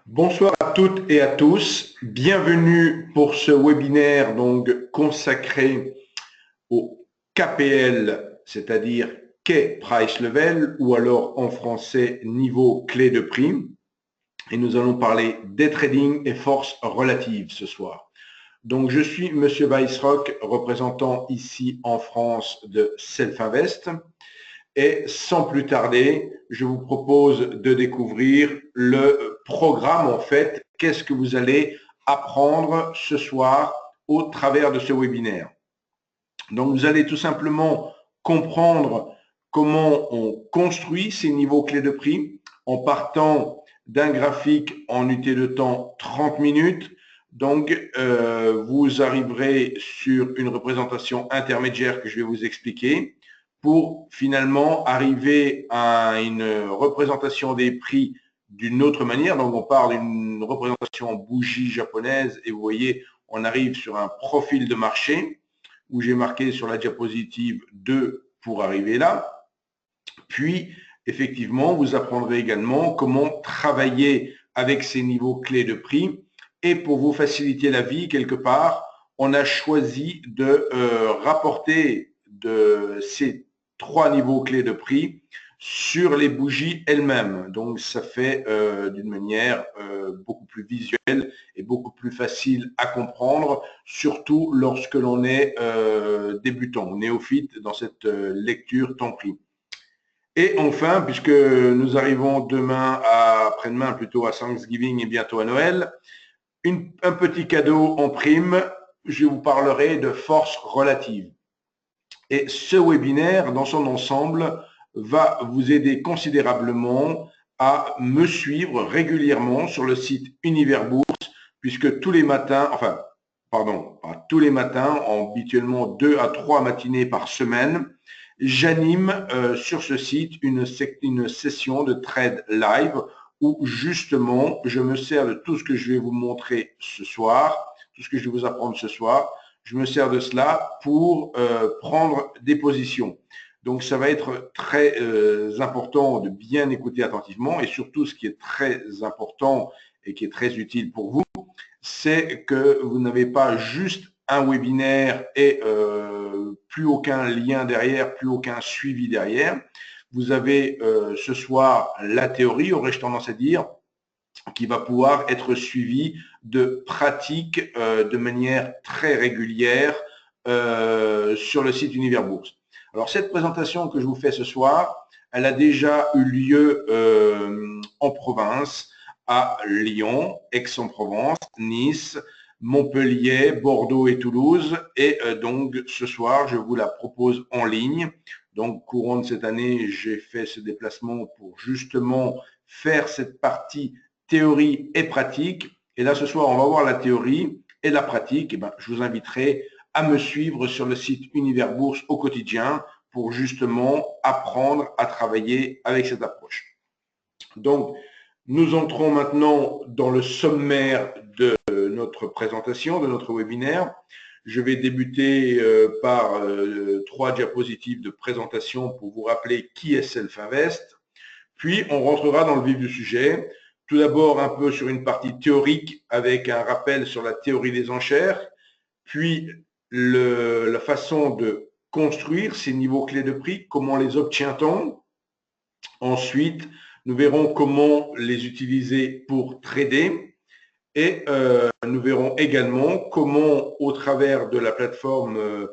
Bonsoir à toutes et à tous. Bienvenue pour ce webinaire consacré au KPL, c'est-à-dire Key Price Level, ou alors en français niveau clé de prix. Et nous allons parler des trading et forces relatives ce soir. Donc je suis Monsieur Weissrock, représentant ici en France de Self-Invest. Et sans plus tarder, je vous propose de découvrir le programme en fait. Qu'est-ce que vous allez apprendre ce soir au travers de ce webinaire? Donc, vous allez tout simplement comprendre comment on construit ces niveaux clés de prix en partant d'un graphique en unité de temps 30 minutes. Donc, vous arriverez sur une représentation intermédiaire que je vais vous expliquer pour finalement arriver à une représentation des prix d'une autre manière. Donc, on parle d'une représentation en bougie japonaise et vous voyez, on arrive sur un profil de marché où j'ai marqué sur la diapositive 2 pour arriver là. Puis, effectivement, vous apprendrez également comment travailler avec ces niveaux clés de prix. Et pour vous faciliter la vie, quelque part, on a choisi de rapporter de ces 3 niveaux clés de prix sur les bougies elles-mêmes. Donc, ça fait d'une manière beaucoup plus visuelle et beaucoup plus facile à comprendre, surtout lorsque l'on est débutant, néophyte dans cette lecture temps pris. Et enfin, puisque nous arrivons demain, après-demain plutôt à Thanksgiving et bientôt à Noël, un petit cadeau en prime, je vous parlerai de force relative. Et ce webinaire, dans son ensemble, va vous aider considérablement à me suivre régulièrement sur le site Univers Bourse, puisque tous les matins, enfin, pardon, pas tous les matins, habituellement 2 à 3 matinées par semaine, j'anime sur ce site une session de trade live où justement je me sers de tout ce que je vais vous montrer ce soir, tout ce que je vais vous apprendre ce soir. Je me sers de cela pour prendre des positions. Donc, ça va être très important de bien écouter attentivement et surtout, ce qui est très important et qui est très utile pour vous, c'est que vous n'avez pas juste un webinaire et plus aucun lien derrière, plus aucun suivi derrière. Vous avez ce soir la théorie, aurais-je tendance à dire, qui va pouvoir être suivi de pratiques de manière très régulière sur le site Univers Bourse. Alors, cette présentation que je vous fais ce soir, elle a déjà eu lieu en province, à Lyon, Aix-en-Provence, Nice, Montpellier, Bordeaux et Toulouse. Et donc, ce soir, je vous la propose en ligne. Donc, courant de cette année, j'ai fait ce déplacement pour justement faire cette partie théorie et pratique. Et là, ce soir, on va voir la théorie et la pratique. Et ben, je vous inviterai à me suivre sur le site Univers Bourse au quotidien pour justement apprendre à travailler avec cette approche. Donc, nous entrons maintenant dans le sommaire de notre présentation, de notre webinaire. Je vais débuter par 3 diapositives de présentation pour vous rappeler qui est Self-Invest. Puis, on rentrera dans le vif du sujet. Tout d'abord, un peu sur une partie théorique avec un rappel sur la théorie des enchères, puis la façon de construire ces niveaux clés de prix, comment les obtient-on. Ensuite, nous verrons comment les utiliser pour trader et nous verrons également comment, au travers de la plateforme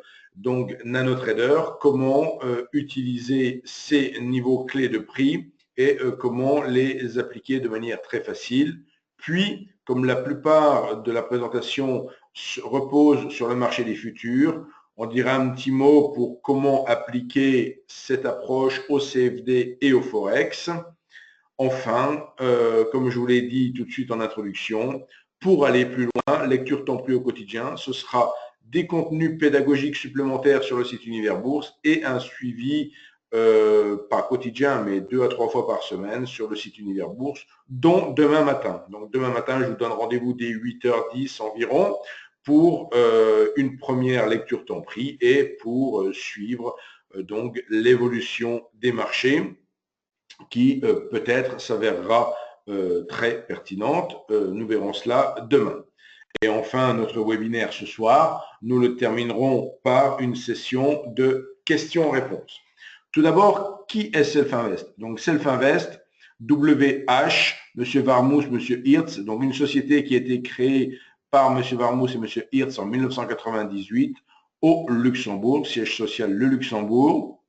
NanoTrader, comment utiliser ces niveaux clés de prix et comment les appliquer de manière très facile. Puis, comme la plupart de la présentation repose sur le marché des futurs, on dira un petit mot pour comment appliquer cette approche au CFD et au Forex. Enfin, comme je vous l'ai dit tout de suite en introduction, pour aller plus loin, lecture temps pris au quotidien, ce sera des contenus pédagogiques supplémentaires sur le site Univers Bourse et un suivi, pas quotidien, mais 2 à 3 fois par semaine sur le site Univers Bourse, dont demain matin. Donc demain matin, je vous donne rendez-vous dès 8h10 environ pour une première lecture temps pris et pour suivre donc l'évolution des marchés qui peut-être s'avérera très pertinente. Nous verrons cela demain. Et enfin, notre webinaire ce soir, nous le terminerons par une session de questions-réponses. Tout d'abord, qui est Selfinvest? Donc Selfinvest, WH, M. Warmoes, M. Hirtz, donc une société qui a été créée par M. Warmoes et M. Hirtz en 1998 au Luxembourg, siège social le Luxembourg.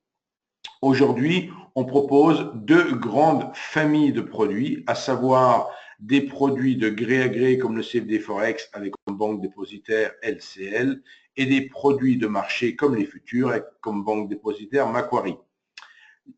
Aujourd'hui, on propose deux grandes familles de produits, à savoir des produits de gré à gré comme le CFD Forex avec comme banque dépositaire LCL et des produits de marché comme les futurs avec comme banque dépositaire Macquarie.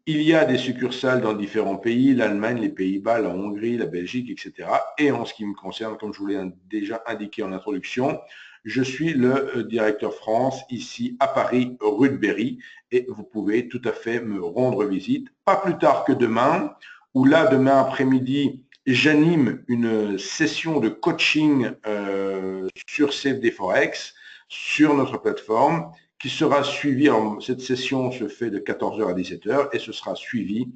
Il y a des succursales dans différents pays, l'Allemagne, les Pays-Bas, la Hongrie, la Belgique, etc. Et en ce qui me concerne, comme je vous l'ai déjà indiqué en introduction, je suis le directeur France ici à Paris, rue de Berry, et vous pouvez tout à fait me rendre visite, pas plus tard que demain, où là, demain après-midi, j'anime une session de coaching sur CFD Forex, sur notre plateforme, qui sera suivi, cette session se fait de 14h à 17h et ce sera suivi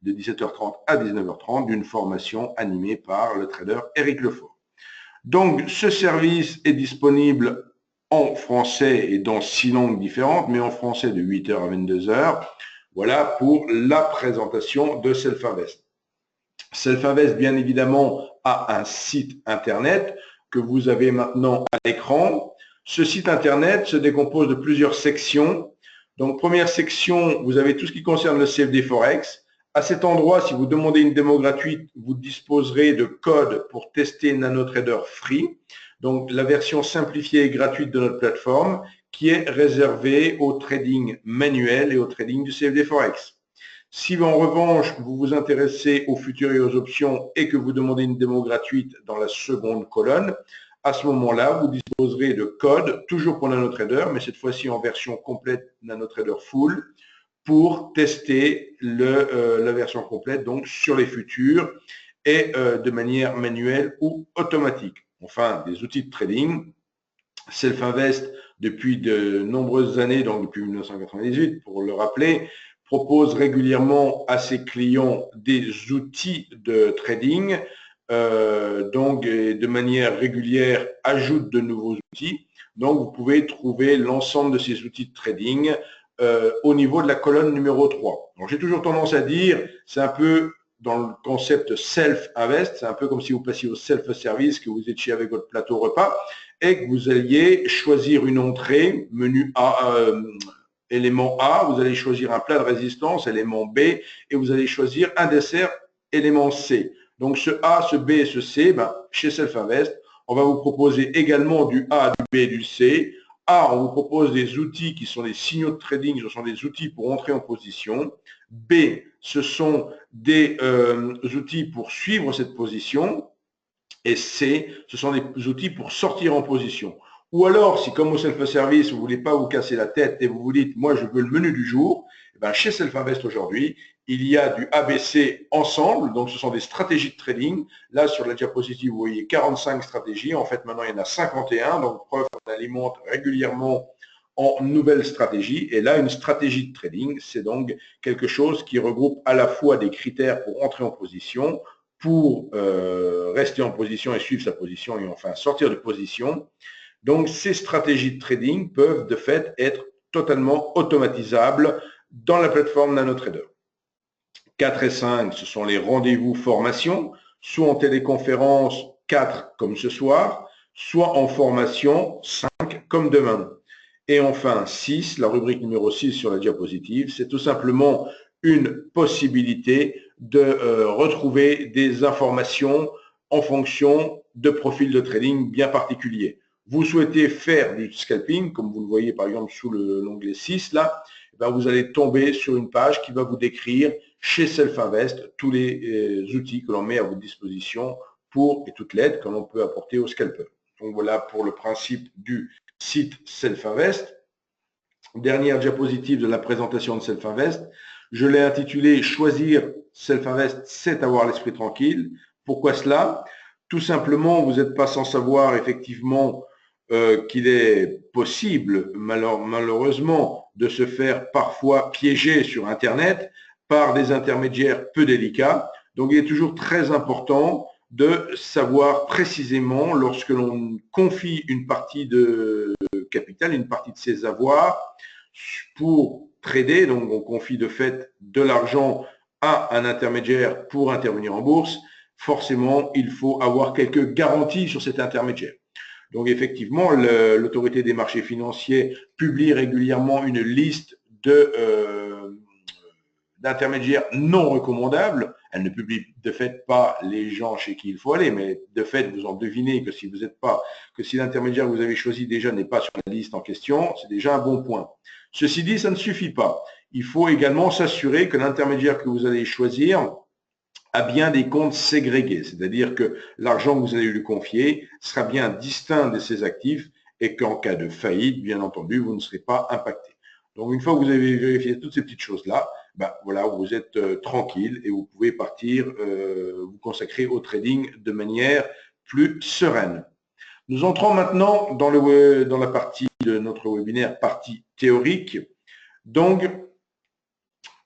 de 17h30 à 19h30 d'une formation animée par le trader Eric Lefort. Donc, ce service est disponible en français et dans 6 langues différentes, mais en français de 8h à 22h. Voilà pour la présentation de Selfinvest. Selfinvest, bien évidemment, a un site internet que vous avez maintenant à l'écran. Ce site internet se décompose de plusieurs sections. Donc, première section, vous avez tout ce qui concerne le CFD Forex. À cet endroit, si vous demandez une démo gratuite, vous disposerez de codes pour tester NanoTrader Free. Donc, la version simplifiée et gratuite de notre plateforme qui est réservée au trading manuel et au trading du CFD Forex. Si en revanche, vous vous intéressez aux futurs et aux options et que vous demandez une démo gratuite dans la seconde colonne, à ce moment-là, vous disposerez de codes, toujours pour NanoTrader, mais cette fois-ci en version complète NanoTrader Full, pour tester la version complète donc sur les futurs et de manière manuelle ou automatique. Enfin, des outils de trading. Selfinvest, depuis de nombreuses années, donc depuis 1998, pour le rappeler, propose régulièrement à ses clients des outils de trading, donc de manière régulière ajoute de nouveaux outils. Donc vous pouvez trouver l'ensemble de ces outils de trading au niveau de la colonne numéro 3. Donc j'ai toujours tendance à dire, c'est un peu dans le concept self-invest, c'est un peu comme si vous passiez au self-service, que vous étiez avec votre plateau repas et que vous alliez choisir une entrée, menu A, élément A, vous allez choisir un plat de résistance, élément B, et vous allez choisir un dessert, élément C. Donc ce A, ce B et ce C, chez Selfinvest, on va vous proposer également du A, du B et du C. A, on vous propose des outils qui sont des signaux de trading, ce sont des outils pour entrer en position. B, ce sont des outils pour suivre cette position. Et C, ce sont des outils pour sortir en position. Ou alors, si comme au self-service, vous ne voulez pas vous casser la tête et vous vous dites, moi je veux le menu du jour, chez Selfinvest aujourd'hui, il y a du ABC ensemble, donc ce sont des stratégies de trading. Là, sur la diapositive, vous voyez 45 stratégies. En fait, maintenant, il y en a 51, donc preuve qu'on alimente régulièrement en nouvelles stratégies. Et là, une stratégie de trading, c'est donc quelque chose qui regroupe à la fois des critères pour entrer en position, pour rester en position et suivre sa position et enfin sortir de position. Donc, ces stratégies de trading peuvent de fait être totalement automatisables dans la plateforme NanoTrader. 4 et 5, ce sont les rendez-vous formation, soit en téléconférence 4 comme ce soir, soit en formation 5 comme demain. Et enfin 6, la rubrique numéro 6 sur la diapositive, c'est tout simplement une possibilité de retrouver des informations en fonction de profils de trading bien particuliers. Vous souhaitez faire du scalping, comme vous le voyez par exemple sous l'onglet 6 là, vous allez tomber sur une page qui va vous décrire chez Selfinvest tous les outils que l'on met à votre disposition pour et toute l'aide que l'on peut apporter au scalper. Donc voilà pour le principe du site Selfinvest. Dernière diapositive de la présentation de Selfinvest. Je l'ai intitulé « Choisir Selfinvest, c'est avoir l'esprit tranquille ». Pourquoi cela? Tout simplement, vous n'êtes pas sans savoir effectivement qu'il est possible, malheureusement, de se faire parfois piéger sur Internet par des intermédiaires peu délicats. Donc, il est toujours très important de savoir précisément, lorsque l'on confie une partie de capital, une partie de ses avoirs pour trader, donc on confie de fait de l'argent à un intermédiaire pour intervenir en bourse, forcément, il faut avoir quelques garanties sur cet intermédiaire. Donc effectivement, l'autorité des marchés financiers publie régulièrement une liste d'intermédiaires non recommandables. Elle ne publie de fait pas les gens chez qui il faut aller, mais de fait, vous en devinez que si vous n'êtes pas, que si l'intermédiaire que vous avez choisi déjà n'est pas sur la liste en question, c'est déjà un bon point. Ceci dit, ça ne suffit pas. Il faut également s'assurer que l'intermédiaire que vous allez choisir a bien des comptes ségrégés, c'est-à-dire que l'argent que vous allez lui confier sera bien distinct de ses actifs et qu'en cas de faillite, bien entendu, vous ne serez pas impacté. Donc, une fois que vous avez vérifié toutes ces petites choses-là, ben, voilà, vous êtes tranquille et vous pouvez partir vous consacrer au trading de manière plus sereine. Nous entrons maintenant dans la partie de notre webinaire, partie théorique. Donc,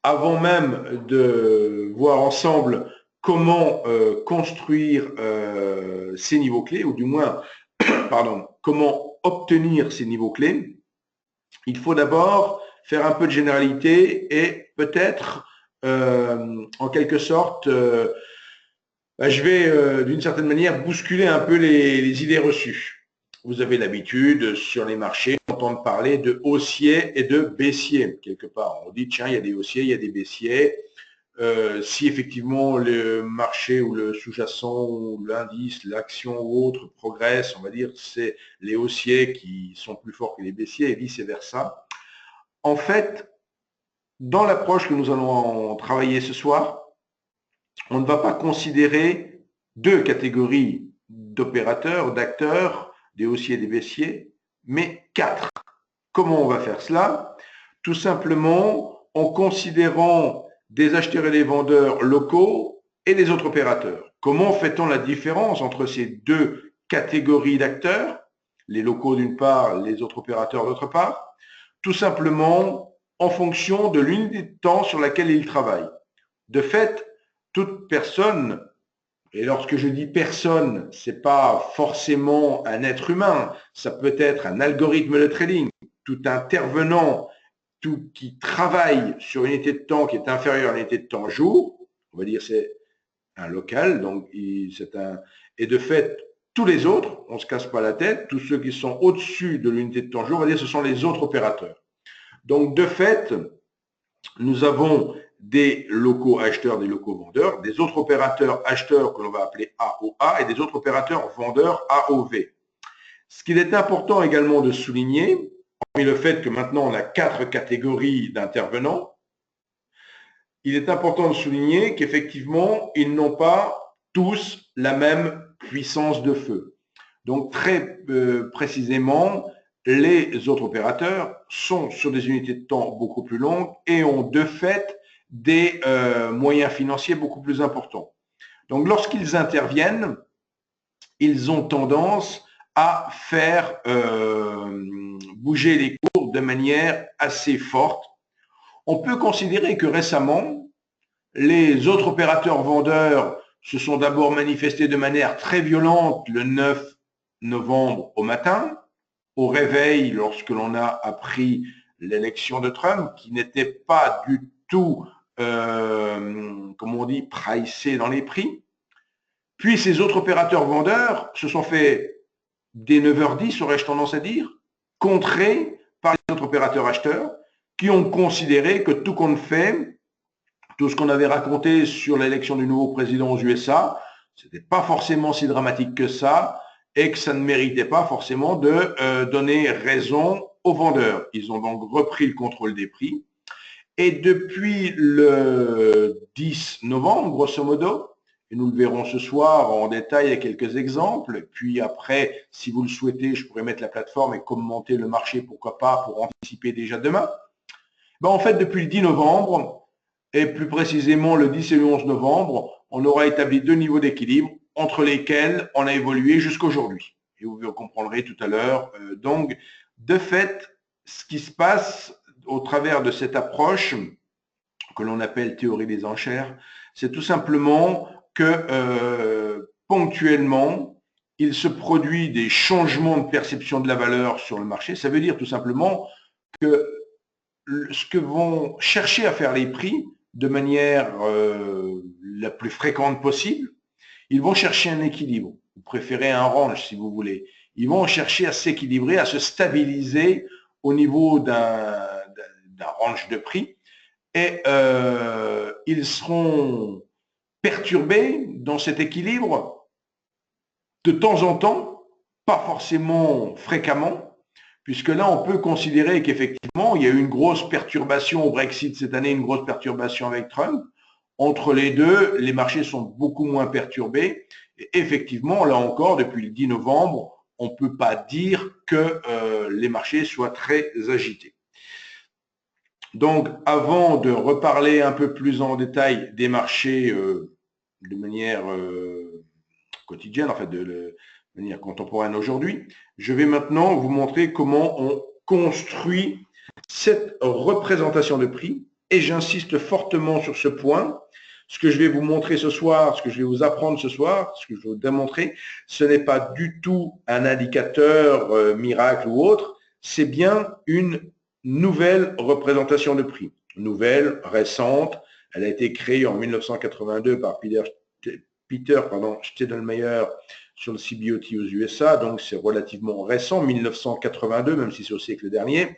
avant même de voir ensemble comment construire ces niveaux clés, ou du moins, pardon, comment obtenir ces niveaux clés, il faut d'abord faire un peu de généralité et peut-être, en quelque sorte, je vais d'une certaine manière bousculer un peu les idées reçues. Vous avez l'habitude sur les marchés d'entendre parler de haussiers et de baissiers quelque part. On dit tiens, il y a des haussiers, il y a des baissiers. Si effectivement le marché ou le sous-jacent ou l'indice, l'action ou autre progresse, on va dire c'est les haussiers qui sont plus forts que les baissiers et vice-versa. En fait, dans l'approche que nous allons travailler ce soir, on ne va pas considérer deux catégories d'opérateurs, d'acteurs, des haussiers et des baissiers, mais quatre. Comment on va faire cela? Tout simplement en considérant des acheteurs et des vendeurs locaux et des autres opérateurs. Comment fait-on la différence entre ces deux catégories d'acteurs, les locaux d'une part, les autres opérateurs d'autre part? Tout simplement en fonction de l'unité de temps sur laquelle ils travaillent. De fait, toute personne, et lorsque je dis personne, ce n'est pas forcément un être humain, ça peut être un algorithme de trading, tout intervenant, tout qui travaille sur une unité de temps qui est inférieure à l'unité de temps jour, on va dire c'est un local, donc c'est un, et de fait, tous les autres, on ne se casse pas la tête, tous ceux qui sont au-dessus de l'unité de temps jour, on va dire ce sont les autres opérateurs. Donc de fait, nous avons des locaux acheteurs, des locaux vendeurs, des autres opérateurs acheteurs que l'on va appeler AOA et des autres opérateurs vendeurs AOV. Ce qu'il est important également de souligner, hormis le fait que maintenant on a 4 catégories d'intervenants, il est important de souligner qu'effectivement, ils n'ont pas tous la même puissance de feu. Donc très précisément, les autres opérateurs sont sur des unités de temps beaucoup plus longues et ont de fait des moyens financiers beaucoup plus importants. Donc lorsqu'ils interviennent, ils ont tendance à faire bouger les cours de manière assez forte. On peut considérer que récemment, les autres opérateurs vendeurs se sont d'abord manifestés de manière très violente le 9 novembre au matin, au réveil lorsque l'on a appris l'élection de Trump, qui n'était pas du tout, comme on dit, pricé dans les prix. Puis ces autres opérateurs vendeurs se sont fait, dès 9h10, aurais-je tendance à dire, contrés par les autres opérateurs acheteurs qui ont considéré que tout compte fait, tout ce qu'on avait raconté sur l'élection du nouveau président aux USA, ce n'était pas forcément si dramatique que ça et que ça ne méritait pas forcément de donner raison aux vendeurs. Ils ont donc repris le contrôle des prix. Et depuis le 10 novembre, grosso modo, et nous le verrons ce soir en détail avec quelques exemples, puis après, si vous le souhaitez, je pourrais mettre la plateforme et commenter le marché, pourquoi pas, pour anticiper déjà demain. Ben, en fait, depuis le 10 novembre, et plus précisément le 10 et le 11 novembre, on aura établi 2 niveaux d'équilibre entre lesquels on a évolué jusqu'aujourd'hui. Et vous comprendrez tout à l'heure. Donc, de fait, ce qui se passe au travers de cette approche que l'on appelle théorie des enchères, C'est tout simplement que ponctuellement, il se produit des changements de perception de la valeur sur le marché. Ça veut dire tout simplement que ce que vont chercher à faire les prix de manière la plus fréquente possible, ils vont chercher un équilibre. Vous préférez un range si vous voulez. Ils vont chercher à s'équilibrer, à se stabiliser au niveau d'un range de prix et ils seront perturbés dans cet équilibre de temps en temps, pas forcément fréquemment, puisque là, on peut considérer qu'effectivement, il y a eu une grosse perturbation au Brexit cette année, une grosse perturbation avec Trump. Entre les deux, les marchés sont beaucoup moins perturbés. Et effectivement, là encore, depuis le 10 novembre, on ne peut pas dire que les marchés soient très agités. Donc, avant de reparler un peu plus en détail des marchés de manière quotidienne, en fait, de manière contemporaine aujourd'hui, je vais maintenant vous montrer comment on construit cette représentation de prix. Et j'insiste fortement sur ce point. Ce que je vais vous montrer ce soir, ce que je vais vous apprendre ce soir, ce que je vais vous démontrer, ce n'est pas du tout un indicateur miracle ou autre, c'est bien une nouvelle représentation de prix. Nouvelle, récente, elle a été créée en 1982 par Peter Steidlmayer sur le CBOT aux USA, donc c'est relativement récent, 1982, même si c'est au siècle dernier,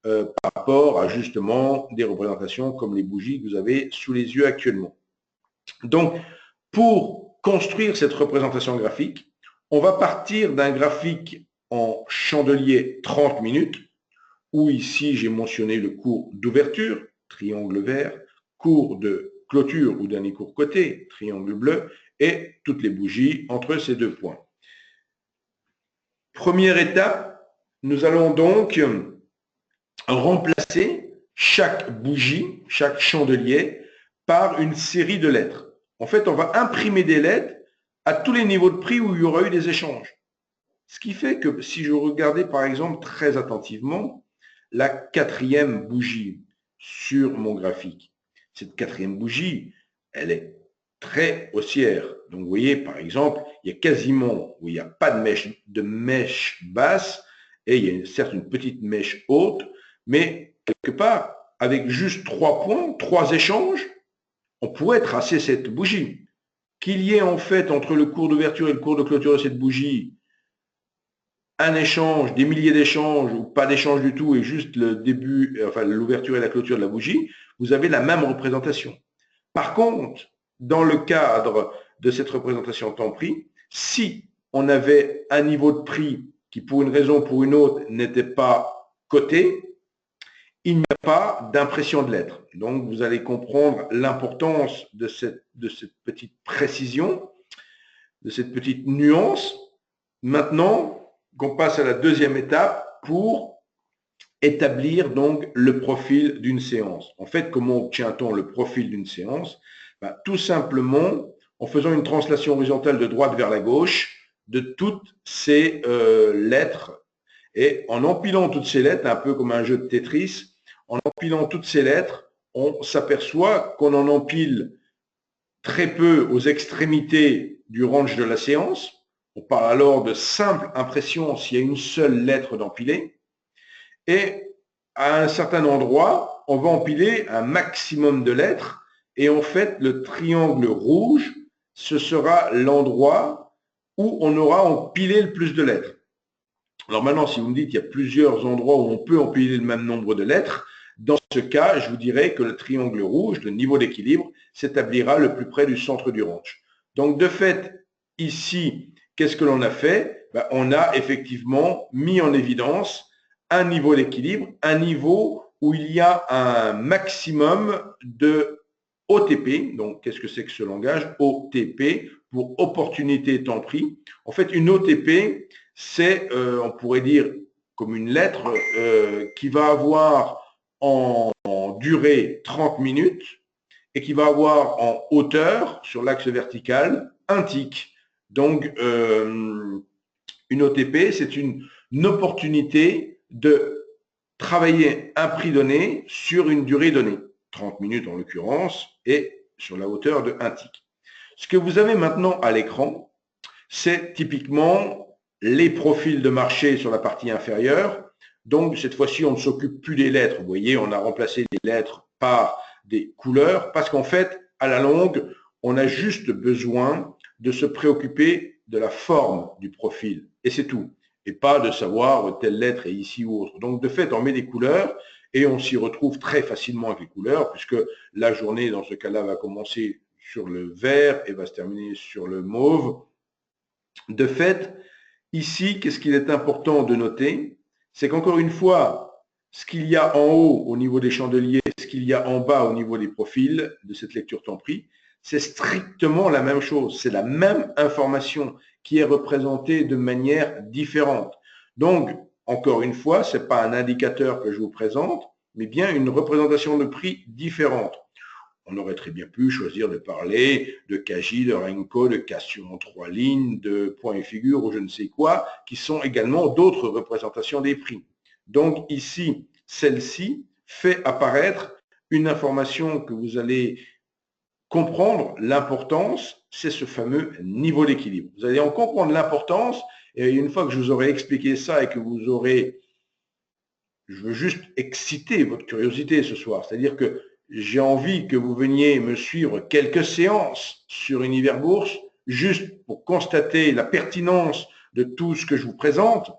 par rapport à justement des représentations comme les bougies que vous avez sous les yeux actuellement. Donc, pour construire cette représentation graphique, on va partir d'un graphique en chandelier 30 minutes, où ici j'ai mentionné le cours d'ouverture, triangle vert, cours de clôture ou dernier cours coté, triangle bleu, et toutes les bougies entre ces deux points. Première étape, nous allons donc remplacer chaque bougie, chaque chandelier, par une série de lettres. En fait, on va imprimer des lettres à tous les niveaux de prix où il y aura eu des échanges. Ce qui fait que si je regardais par exemple très attentivement la quatrième bougie sur mon graphique, cette quatrième bougie, elle est très haussière. Donc vous voyez par exemple, il y a quasiment, où il n'y a pas de mèche basse, et il y a certes une petite mèche haute, mais quelque part, avec juste 3 points, 3 échanges, on pourrait tracer cette bougie. Qu'il y ait en fait entre le cours d'ouverture et le cours de clôture de cette bougie un échange, des milliers d'échanges ou pas d'échange du tout et juste le début, enfin l'ouverture et la clôture de la bougie, vous avez la même représentation. Par contre, dans le cadre de cette représentation temps-prix, si on avait un niveau de prix qui pour une raison ou pour une autre n'était pas coté, il n'y a pas d'impression de lettres. Donc, vous allez comprendre l'importance de cette petite précision, de cette petite nuance. Maintenant, qu'on passe à la deuxième étape pour établir donc le profil d'une séance. En fait, comment obtient-on le profil d'une séance? Tout simplement en faisant une translation horizontale de droite vers la gauche de toutes ces lettres et en empilant toutes ces lettres, un peu comme un jeu de Tetris, en empilant toutes ces lettres, on s'aperçoit qu'on en empile très peu aux extrémités du range de la séance. On parle alors de simple impression s'il y a une seule lettre d'empilée. Et à un certain endroit, on va empiler un maximum de lettres. Et en fait, le triangle rouge, ce sera l'endroit où on aura empilé le plus de lettres. Alors maintenant, si vous me dites qu'il y a plusieurs endroits où on peut empiler le même nombre de lettres, dans ce cas, je vous dirais que le triangle rouge, le niveau d'équilibre, s'établira le plus près du centre du range. Donc de fait, ici, qu'est-ce que l'on a fait? On a effectivement mis en évidence un niveau d'équilibre, un niveau où il y a un maximum de OTP. Donc, qu'est-ce que c'est que ce langage? OTP, pour opportunité temps prix. En fait, une OTP, c'est, on pourrait dire, comme une lettre qui va avoir en durée 30 minutes et qui va avoir en hauteur, sur l'axe vertical, un tick. Donc, une OTP, c'est une opportunité de travailler un prix donné sur une durée donnée, 30 minutes en l'occurrence, et sur la hauteur de 1 tick. Ce que vous avez maintenant à l'écran, c'est typiquement les profils de marché sur la partie inférieure. Donc, cette fois-ci, on ne s'occupe plus des lettres. Vous voyez, on a remplacé les lettres par des couleurs parce qu'en fait, à la longue, on a juste besoin de se préoccuper de la forme du profil. Et c'est tout. Et pas de savoir telle lettre est ici ou autre. Donc, de fait, on met des couleurs et on s'y retrouve très facilement avec les couleurs puisque la journée, dans ce cas-là, va commencer sur le vert et va se terminer sur le mauve. De fait, ici, qu'est-ce qu'il est important de noter? C'est qu'encore une fois, ce qu'il y a en haut au niveau des chandeliers, ce qu'il y a en bas au niveau des profils de cette lecture temps pris, c'est strictement la même chose. C'est la même information qui est représentée de manière différente. Donc, encore une fois, ce n'est pas un indicateur que je vous présente, mais bien une représentation de prix différente. On aurait très bien pu choisir de parler de Kaji, de Renko, de Cassio en 3 lignes, de points et figures ou je ne sais quoi, qui sont également d'autres représentations des prix. Donc ici, celle-ci fait apparaître une information que vous allez comprendre l'importance, c'est ce fameux niveau d'équilibre. Vous allez en comprendre l'importance et une fois que je vous aurai expliqué ça et que vous aurez, je veux juste exciter votre curiosité ce soir, c'est-à-dire que j'ai envie que vous veniez me suivre quelques séances sur Univers Bourse, juste pour constater la pertinence de tout ce que je vous présente.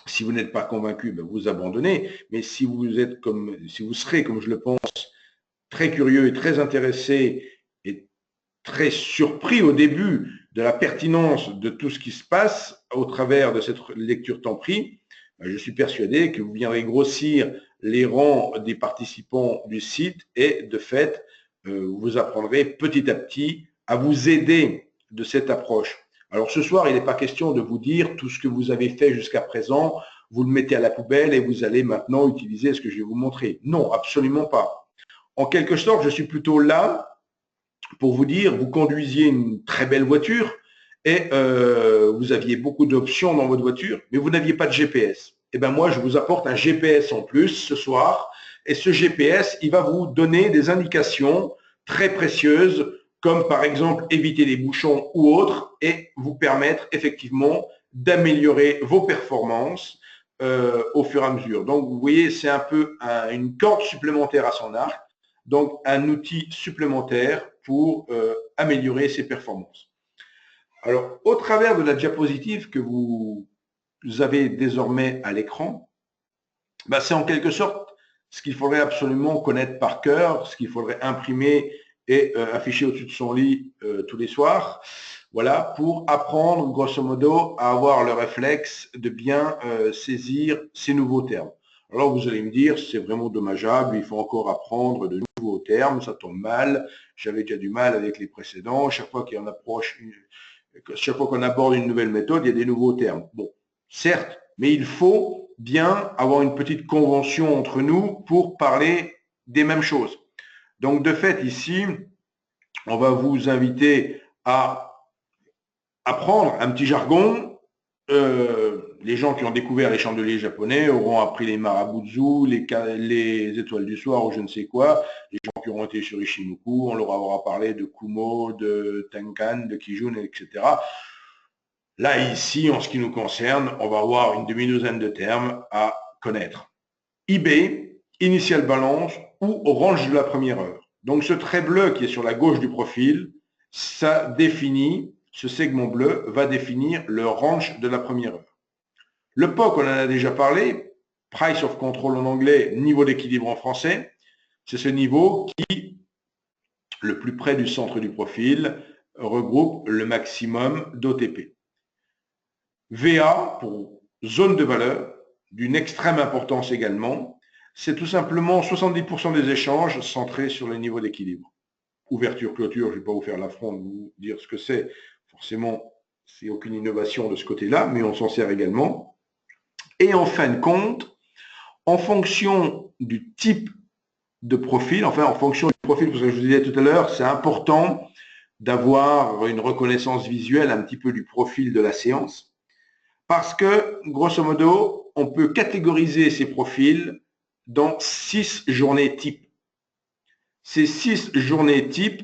Si vous n'êtes pas convaincu, ben vous abandonnez. Mais si vous serez, comme je le pense, très curieux et très intéressé et très surpris au début de la pertinence de tout ce qui se passe au travers de cette lecture temps pris, je suis persuadé que vous viendrez grossir les rangs des participants du site et de fait, vous apprendrez petit à petit à vous aider de cette approche. Alors ce soir, il n'est pas question de vous dire tout ce que vous avez fait jusqu'à présent, vous le mettez à la poubelle et vous allez maintenant utiliser ce que je vais vous montrer. Non, absolument pas. En quelque sorte, je suis plutôt là pour vous dire, vous conduisiez une très belle voiture et vous aviez beaucoup d'options dans votre voiture, mais vous n'aviez pas de GPS. Eh bien moi, je vous apporte un GPS en plus ce soir et ce GPS, il va vous donner des indications très précieuses comme par exemple éviter les bouchons ou autres et vous permettre effectivement d'améliorer vos performances au fur et à mesure. Donc vous voyez, c'est un peu une corde supplémentaire à son arc, donc un outil supplémentaire pour améliorer ses performances. Alors, au travers de la diapositive que vous avez désormais à l'écran, ben, c'est en quelque sorte ce qu'il faudrait absolument connaître par cœur, ce qu'il faudrait imprimer et afficher au-dessus de son lit tous les soirs, voilà, pour apprendre grosso modo à avoir le réflexe de bien saisir ces nouveaux termes. Alors vous allez me dire, c'est vraiment dommageable, il faut encore apprendre de nouveaux termes, ça tombe mal, j'avais déjà du mal avec les précédents, chaque fois qu'on aborde une nouvelle méthode, il y a des nouveaux termes. Bon, certes, mais il faut bien avoir une petite convention entre nous pour parler des mêmes choses. Donc de fait, ici, on va vous inviter à apprendre un petit jargon. Les gens qui ont découvert les chandeliers japonais auront appris les marabutsu, les étoiles du soir ou je ne sais quoi. Les gens qui auront été sur Ishimoku, on leur aura parlé de Kumo, de Tenkan, de Kijun, etc. Là, ici, en ce qui nous concerne, on va avoir une demi-douzaine de termes à connaître. IB, Initial Balance ou range de la première heure. Donc, ce trait bleu qui est sur la gauche du profil, ça définit, ce segment bleu va définir le range de la première heure. Le POC, on en a déjà parlé, Price of Control en anglais, niveau d'équilibre en français, c'est ce niveau qui, le plus près du centre du profil, regroupe le maximum d'OTP. VA, pour zone de valeur, d'une extrême importance également, c'est tout simplement 70% des échanges centrés sur le niveau d'équilibre. Ouverture, clôture, je ne vais pas vous faire l'affront de vous dire ce que c'est. Forcément, c'est aucune innovation de ce côté-là, mais on s'en sert également. Et en fin de compte, en fonction du type de profil, enfin en fonction du profil, parce que je vous disais tout à l'heure, c'est important d'avoir une reconnaissance visuelle un petit peu du profil de la séance, parce que, grosso modo, on peut catégoriser ces profils dans 6 journées types. Ces 6 journées types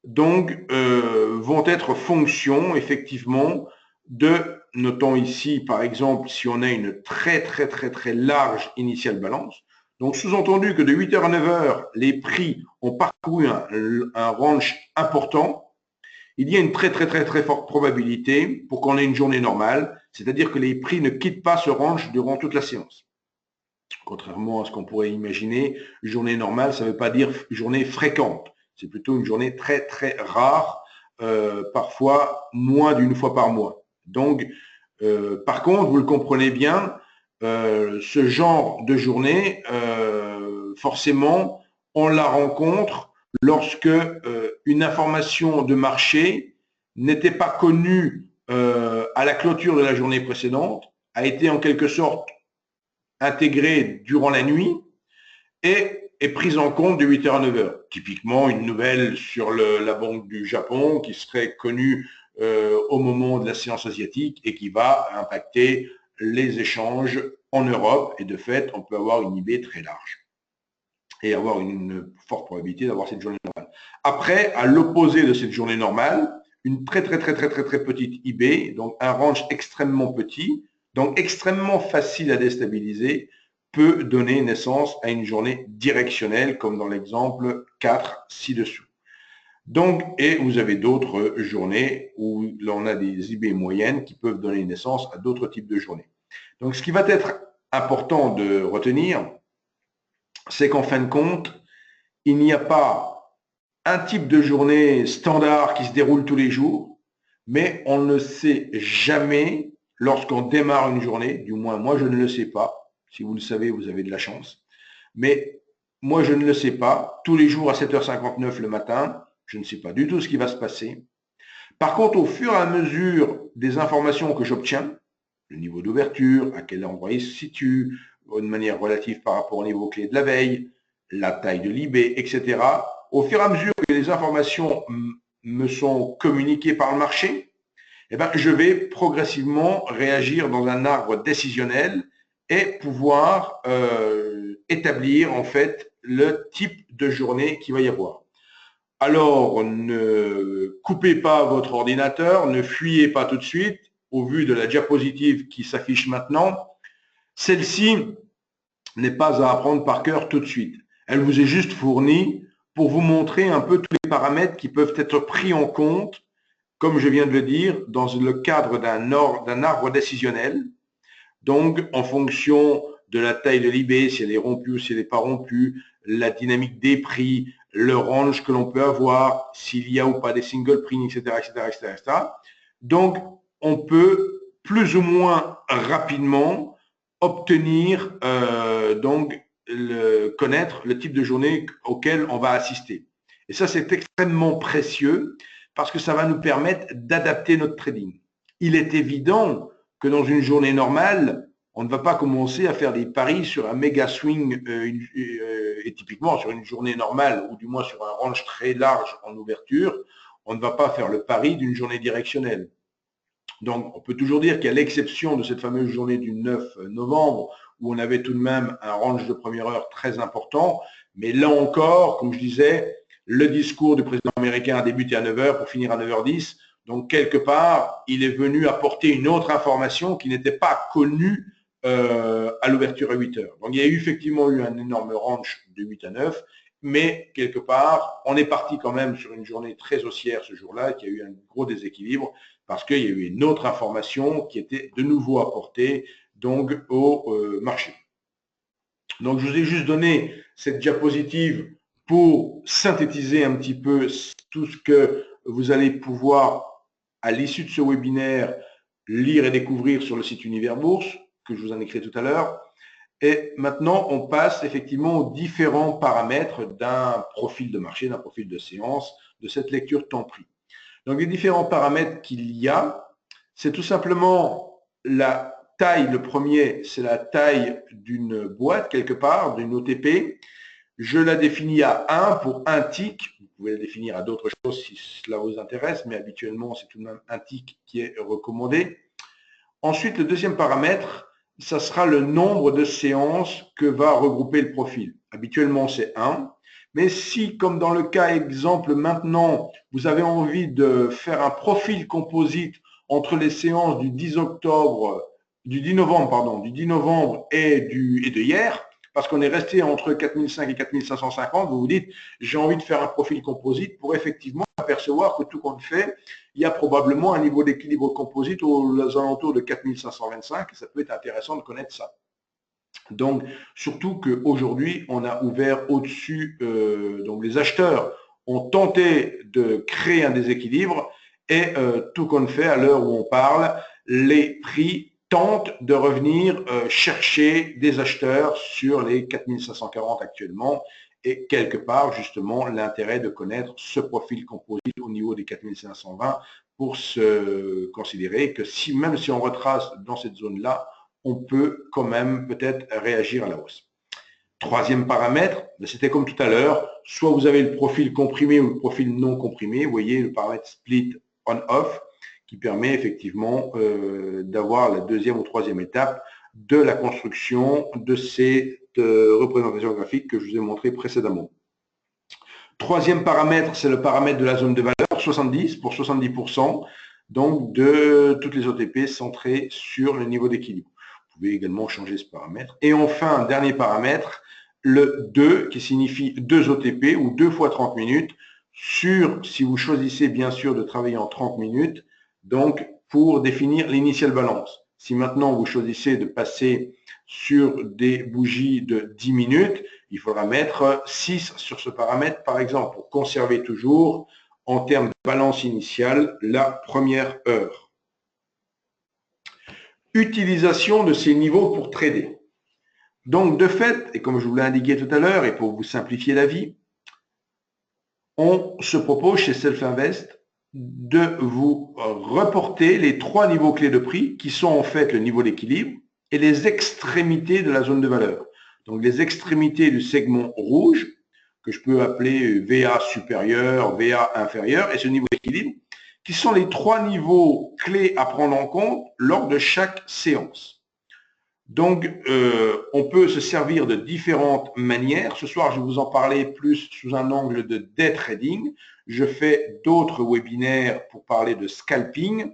donc vont être fonction effectivement de, notons ici par exemple si on a une très large initial balance, donc sous-entendu que de 8h à 9h les prix ont parcouru un range important, il y a une très forte probabilité pour qu'on ait une journée normale, c'est-à-dire que les prix ne quittent pas ce range durant toute la séance. Contrairement à ce qu'on pourrait imaginer, journée normale, ça ne veut pas dire journée fréquente. C'est plutôt une journée très rare, parfois moins d'une fois par mois. Donc, par contre, vous le comprenez bien, ce genre de journée, forcément, on la rencontre lorsque une information de marché n'était pas connue à la clôture de la journée précédente, a été en quelque sorte intégrée durant la nuit et est prise en compte de 8h à 9h. Typiquement, une nouvelle sur la Banque du Japon qui serait connue au moment de la séance asiatique et qui va impacter les échanges en Europe. Et de fait, on peut avoir une IB très large et avoir une forte probabilité d'avoir cette journée normale. Après, à l'opposé de cette journée normale, une très petite IB, donc un range extrêmement petit, donc extrêmement facile à déstabiliser, peut donner naissance à une journée directionnelle, comme dans l'exemple 4 ci-dessous. Donc, et vous avez d'autres journées où l'on a des IB moyennes qui peuvent donner naissance à d'autres types de journées. Donc, ce qui va être important de retenir, c'est qu'en fin de compte, il n'y a pas un type de journée standard qui se déroule tous les jours, mais on ne sait jamais lorsqu'on démarre une journée, du moins moi je ne le sais pas, si vous le savez vous avez de la chance, mais moi je ne le sais pas, tous les jours à 7h59 le matin, je ne sais pas du tout ce qui va se passer. Par contre, au fur et à mesure des informations que j'obtiens, le niveau d'ouverture, à quel endroit il se situe, de manière relative par rapport au niveau clé de la veille, la taille de l'IB, etc. Au fur et à mesure que les informations me sont communiquées par le marché, eh ben, je vais progressivement réagir dans un arbre décisionnel et pouvoir établir en fait le type de journée qu'il va y avoir. Alors, ne coupez pas votre ordinateur, ne fuyez pas tout de suite au vu de la diapositive qui s'affiche maintenant. Celle-ci n'est pas à apprendre par cœur tout de suite. Elle vous est juste fournie pour vous montrer un peu tous les paramètres qui peuvent être pris en compte, comme je viens de le dire, dans le cadre d'un arbre décisionnel. Donc, en fonction de la taille de l'IB, si elle est rompue ou si elle n'est pas rompue, la dynamique des prix, le range que l'on peut avoir, s'il y a ou pas des single prints, etc., etc. Donc, on peut plus ou moins rapidement obtenir, connaître le type de journée auquel on va assister. Et ça, c'est extrêmement précieux parce que ça va nous permettre d'adapter notre trading. Il est évident que dans une journée normale, on ne va pas commencer à faire des paris sur un méga swing et typiquement sur une journée normale ou du moins sur un range très large en ouverture, on ne va pas faire le pari d'une journée directionnelle. Donc, on peut toujours dire qu'à l'exception de cette fameuse journée du 9 novembre, où on avait tout de même un range de première heure très important, mais là encore, comme je disais, le discours du président américain a débuté à 9h pour finir à 9h10. Donc, quelque part, il est venu apporter une autre information qui n'était pas connue à l'ouverture à 8h. Donc, il y a effectivement eu un énorme range de 8 à 9, mais quelque part, on est parti quand même sur une journée très haussière ce jour-là, qui a eu un gros déséquilibre, parce qu'il y a eu une autre information qui était de nouveau apportée donc au marché. Donc, je vous ai juste donné cette diapositive pour synthétiser un petit peu tout ce que vous allez pouvoir, à l'issue de ce webinaire, lire et découvrir sur le site Univers Bourse, que je vous en ai créé tout à l'heure. Et maintenant, on passe effectivement aux différents paramètres d'un profil de marché, d'un profil de séance, de cette lecture temps-prix. Donc, les différents paramètres qu'il y a, c'est tout simplement la taille. Le premier, c'est la taille d'une boîte quelque part, d'une OTP. Je la définis à 1 pour un tick. Vous pouvez la définir à d'autres choses si cela vous intéresse, mais habituellement, c'est tout de même un tick qui est recommandé. Ensuite, le deuxième paramètre, ça sera le nombre de séances que va regrouper le profil. Habituellement, c'est 1. Mais si, comme dans le cas exemple maintenant, vous avez envie de faire un profil composite entre les séances du 10 octobre, du 10 novembre, pardon, du 10 novembre et de hier, parce qu'on est resté entre 4005 et 4550, vous vous dites, j'ai envie de faire un profil composite pour effectivement apercevoir que tout compte fait, il y a probablement un niveau d'équilibre composite aux alentours de 4525, et ça peut être intéressant de connaître ça. Donc, surtout qu'aujourd'hui, on a ouvert au-dessus, donc les acheteurs ont tenté de créer un déséquilibre et tout compte fait, à l'heure où on parle, les prix tentent de revenir chercher des acheteurs sur les 4540 actuellement et quelque part, justement, l'intérêt de connaître ce profil composite au niveau des 4520 pour se considérer que si, même si on retrace dans cette zone-là, on peut quand même peut-être réagir à la hausse. Troisième paramètre, c'était comme tout à l'heure, soit vous avez le profil comprimé ou le profil non comprimé, vous voyez le paramètre split on-off qui permet effectivement d'avoir la deuxième ou troisième étape de la construction de ces représentations graphiques que je vous ai montré précédemment. Troisième paramètre, c'est le paramètre de la zone de valeur, 70 pour 70%, donc de toutes les OTP centrées sur le niveau d'équilibre. Vous pouvez également changer ce paramètre. Et enfin, dernier paramètre, le 2, qui signifie 2 OTP ou 2 fois 30 minutes, sur, si vous choisissez bien sûr de travailler en 30 minutes, donc pour définir l'initial balance. Si maintenant vous choisissez de passer sur des bougies de 10 minutes, il faudra mettre 6 sur ce paramètre, par exemple, pour conserver toujours, en termes de balance initiale, la première heure. Utilisation de ces niveaux pour trader. Donc, de fait, et comme je vous l'ai indiqué tout à l'heure, et pour vous simplifier la vie, on se propose chez Self-Invest de vous reporter les 3 niveaux clés de prix qui sont en fait le niveau d'équilibre et les extrémités de la zone de valeur. Donc, les extrémités du segment rouge, que je peux appeler VA supérieur, VA inférieur, et ce niveau d'équilibre, qui sont les 3 niveaux clés à prendre en compte lors de chaque séance. Donc, on peut se servir de différentes manières. Ce soir, je vais vous en parler plus sous un angle de day trading. Je fais d'autres webinaires pour parler de scalping.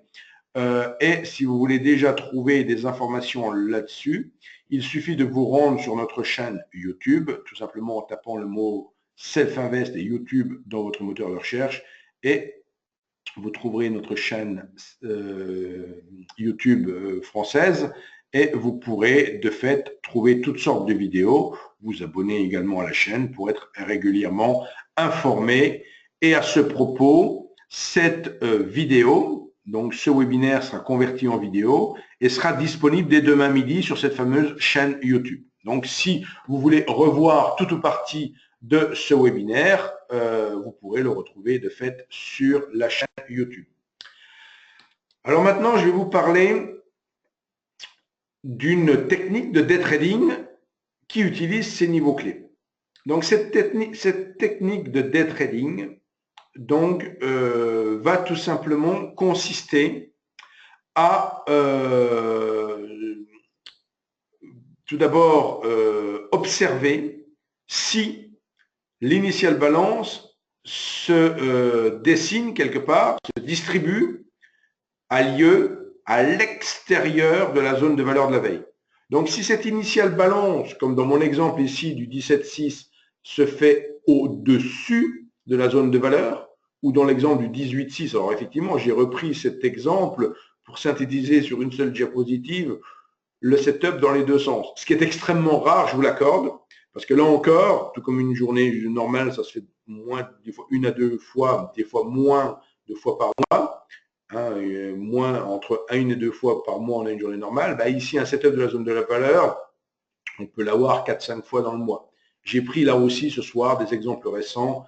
Et si vous voulez déjà trouver des informations là-dessus, il suffit de vous rendre sur notre chaîne YouTube, tout simplement en tapant le mot Self-Invest et YouTube dans votre moteur de recherche. Et vous trouverez notre chaîne YouTube française et vous pourrez de fait trouver toutes sortes de vidéos, vous abonner également à la chaîne pour être régulièrement informé. Et à ce propos, cette vidéo, donc ce webinaire sera converti en vidéo et sera disponible dès demain midi sur cette fameuse chaîne YouTube. Donc si vous voulez revoir toute ou partie de ce webinaire, vous pourrez le retrouver de fait sur la chaîne YouTube. Alors maintenant, je vais vous parler d'une technique de day trading qui utilise ces niveaux clés. Donc cette technique de day trading donc, va tout simplement consister à tout d'abord observer si l'initial balance se dessine quelque part, se distribue, a lieu à l'extérieur de la zone de valeur de la veille. Donc, si cette initial balance, comme dans mon exemple ici du 17,6, se fait au-dessus de la zone de valeur, ou dans l'exemple du 18,6, alors effectivement, j'ai repris cet exemple pour synthétiser sur une seule diapositive le setup dans les deux sens, ce qui est extrêmement rare, je vous l'accorde, parce que là encore, tout comme une journée normale, ça se fait moins, des fois 1 à 2 fois, des fois moins de fois par mois, hein, moins entre 1 et 2 fois par mois, on a une journée normale. Bah, ici, un setup de la zone de la valeur, on peut l'avoir 4-5 fois dans le mois. J'ai pris là aussi ce soir des exemples récents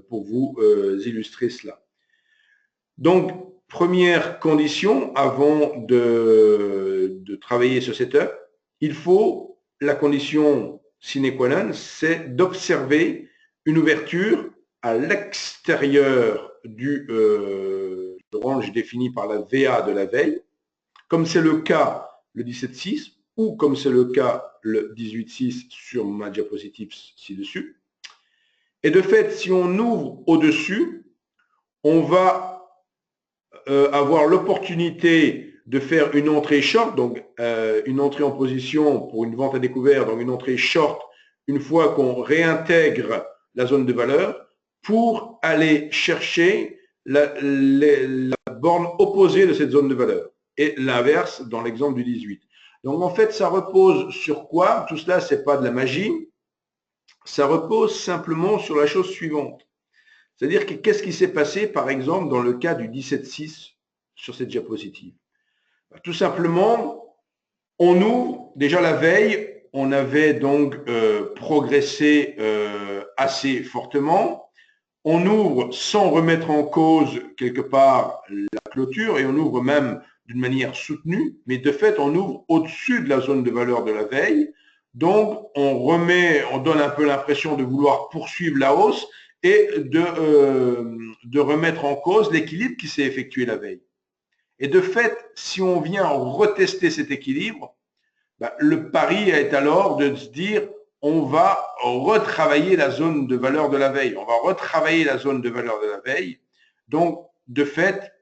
pour vous illustrer cela. Donc, première condition avant de travailler ce setup, il faut, la condition sine qua non, c'est d'observer une ouverture à l'extérieur du range défini par la VA de la veille, comme c'est le cas le 17,6 ou comme c'est le cas le 18,6 sur ma diapositive ci-dessus. Et de fait, si on ouvre au-dessus, on va avoir l'opportunité de faire une entrée short, donc une entrée en position pour une vente à découvert, donc une entrée short une fois qu'on réintègre la zone de valeur pour aller chercher la borne opposée de cette zone de valeur et l'inverse dans l'exemple du 18. Donc en fait, ça repose sur quoi? Tout cela, c'est pas de la magie. Ça repose simplement sur la chose suivante. C'est-à-dire que qu'est-ce qui s'est passé, par exemple, dans le cas du 17.6 sur cette diapositive? Tout simplement, on ouvre, déjà la veille, on avait donc progressé assez fortement. On ouvre sans remettre en cause quelque part la clôture et on ouvre même d'une manière soutenue, mais de fait, on ouvre au-dessus de la zone de valeur de la veille. Donc, on donne un peu l'impression de vouloir poursuivre la hausse et de remettre en cause l'équilibre qui s'est effectué la veille. Et de fait, si on vient retester cet équilibre, le pari est alors de se dire on va retravailler la zone de valeur de la veille. On va retravailler la zone de valeur de la veille. Donc, de fait,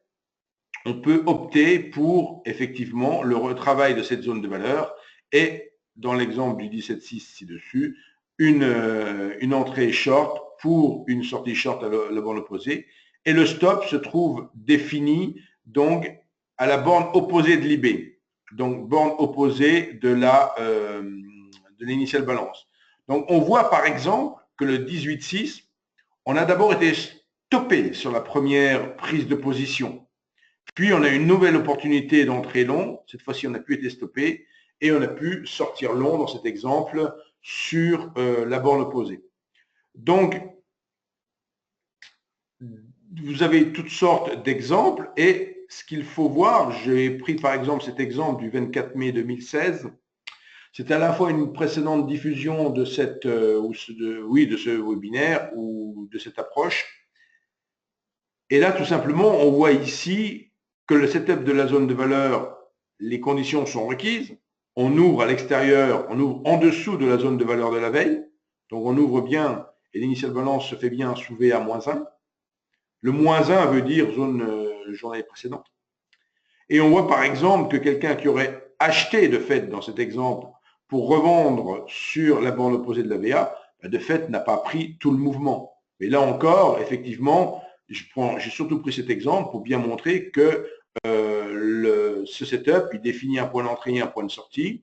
on peut opter pour effectivement le retravail de cette zone de valeur et dans l'exemple du 17.6 ci-dessus, une entrée short pour une sortie short à la borne opposée et le stop se trouve défini donc à la borne opposée de l'IB, donc borne opposée de l'initiale balance. Donc on voit par exemple que le 18.6, on a d'abord été stoppé sur la première prise de position. Puis on a une nouvelle opportunité d'entrée long. Cette fois-ci, on n'a plus été stoppé et on a pu sortir long dans cet exemple sur la borne opposée. Donc, vous avez toutes sortes d'exemples et ce qu'il faut voir, j'ai pris par exemple cet exemple du 24 mai 2016. C'est à la fois une précédente diffusion de de ce webinaire ou de cette approche. Et là, tout simplement, on voit ici que le setup de la zone de valeur, les conditions sont requises. On ouvre à l'extérieur, on ouvre en dessous de la zone de valeur de la veille. Donc on ouvre bien et l'initial balance se fait bien sous VA-1. Le -1 veut dire zone journée précédente. Et on voit par exemple que quelqu'un qui aurait acheté de fait dans cet exemple pour revendre sur la borne opposée de la VA, de fait n'a pas pris tout le mouvement. Mais là encore, effectivement, j'ai surtout pris cet exemple pour bien montrer que ce setup, il définit un point d'entrée et un point de sortie.